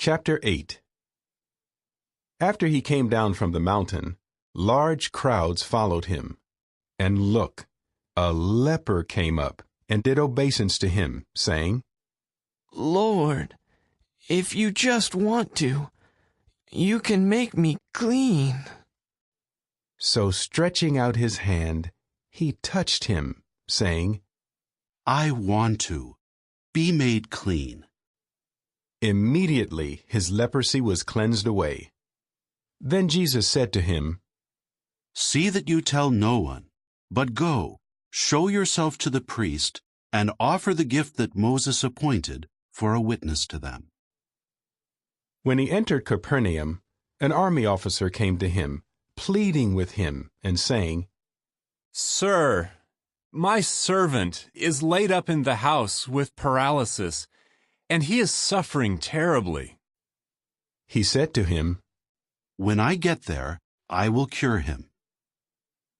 Chapter 8. After he came down from the mountain, large crowds followed him. And look, a leper came up and did obeisance to him, saying, "Lord, if you just want to, you can make me clean." So stretching out his hand, he touched him, saying, "I want to. Be made clean." Immediately his leprosy was cleansed away. Then Jesus said to him, "See that you tell no one, but go, show yourself to the priest, and offer the gift that Moses appointed for a witness to them." When he entered Capernaum, an army officer came to him, pleading with him and saying, "Sir, my servant is laid up in the house with paralysis, and he is suffering terribly." He said to him, "When I get there, I will cure him."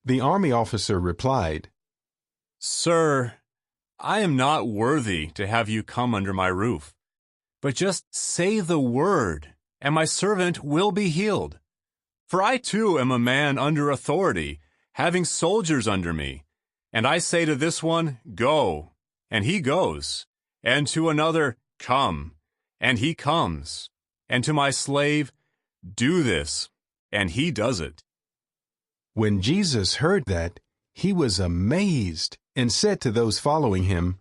The army officer replied, "Sir, I am not worthy to have you come under my roof, but just say the word, and my servant will be healed. For I too am a man under authority, having soldiers under me. And I say to this one, 'Go,' and he goes, and to another, 'Come,' and he comes, and to my slave, 'Do this,' and he does it." When Jesus heard that, he was amazed and said to those following him,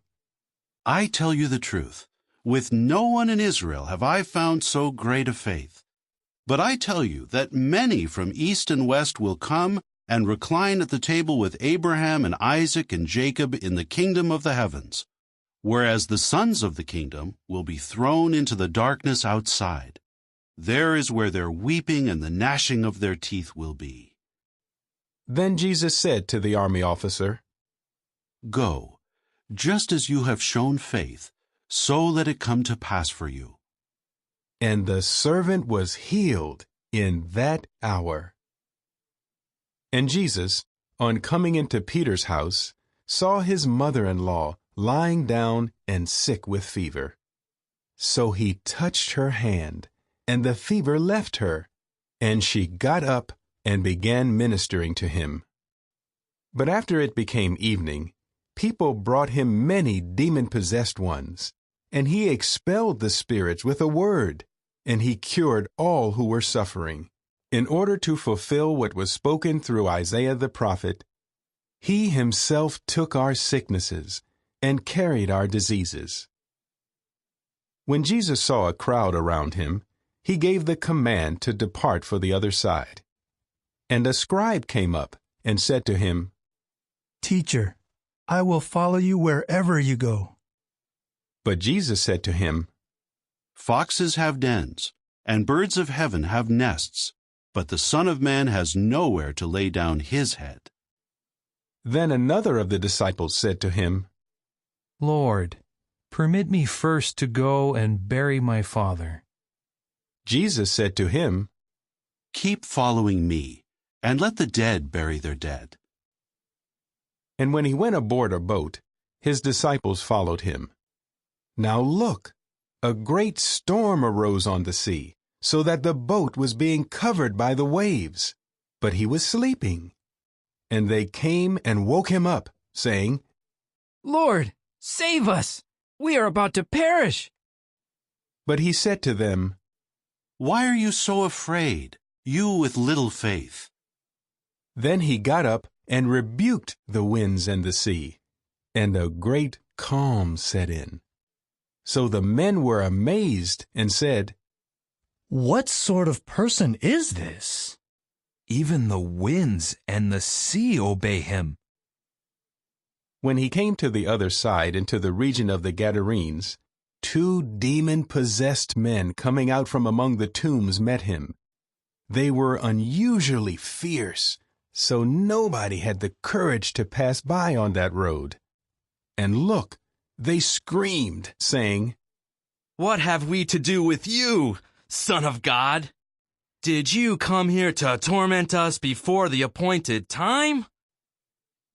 "I tell you the truth, with no one in Israel have I found so great a faith. But I tell you that many from east and west will come and recline at the table with Abraham and Isaac and Jacob in the kingdom of the heavens, whereas the sons of the kingdom will be thrown into the darkness outside. There is where their weeping and the gnashing of their teeth will be." Then Jesus said to the army officer, "Go, just as you have shown faith, so let it come to pass for you." And the servant was healed in that hour. And Jesus, on coming into Peter's house, saw his mother-in-law lying down and sick with fever. So he touched her hand, and the fever left her, and she got up and began ministering to him. But after it became evening, people brought him many demon-possessed ones, and he expelled the spirits with a word, and he cured all who were suffering, in order to fulfill what was spoken through Isaiah the prophet, "He himself took our sicknesses and carried our diseases." When Jesus saw a crowd around him, he gave the command to depart for the other side. And a scribe came up and said to him, "Teacher, I will follow you wherever you go." But Jesus said to him, "Foxes have dens, and birds of heaven have nests, but the Son of Man has nowhere to lay down his head." Then another of the disciples said to him, "Lord, permit me first to go and bury my father." Jesus said to him, "Keep following me, and let the dead bury their dead." And when he went aboard a boat, his disciples followed him. Now look, a great storm arose on the sea, so that the boat was being covered by the waves, but he was sleeping. And they came and woke him up, saying, "Lord, save us! We are about to perish." But he said to them, "Why are you so afraid, you with little faith?" Then he got up and rebuked the winds and the sea, and a great calm set in. So the men were amazed and said, "What sort of person is this? Even the winds and the sea obey him." When he came to the other side into the region of the Gadarenes, 2 demon-possessed men coming out from among the tombs met him. They were unusually fierce, so nobody had the courage to pass by on that road. And look, they screamed, saying, "What have we to do with you, Son of God? Did you come here to torment us before the appointed time?"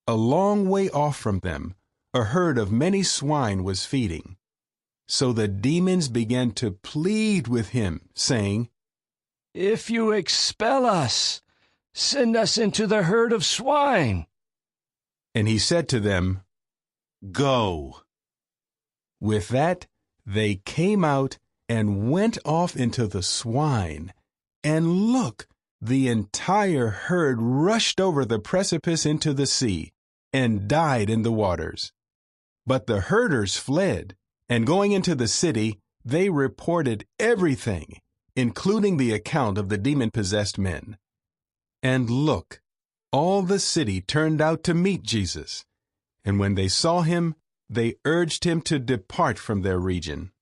A long way off from them, a herd of many swine was feeding. So the demons began to plead with him, saying, "If you expel us, send us into the herd of swine." And he said to them, Go. With that, they came out and went off into the swine. And look, the entire herd rushed over the precipice into the sea and died in the waters. But the herders fled, and going into the city, they reported everything, including the account of the demon-possessed men. And look, all the city turned out to meet Jesus, and when they saw him, they urged him to depart from their region.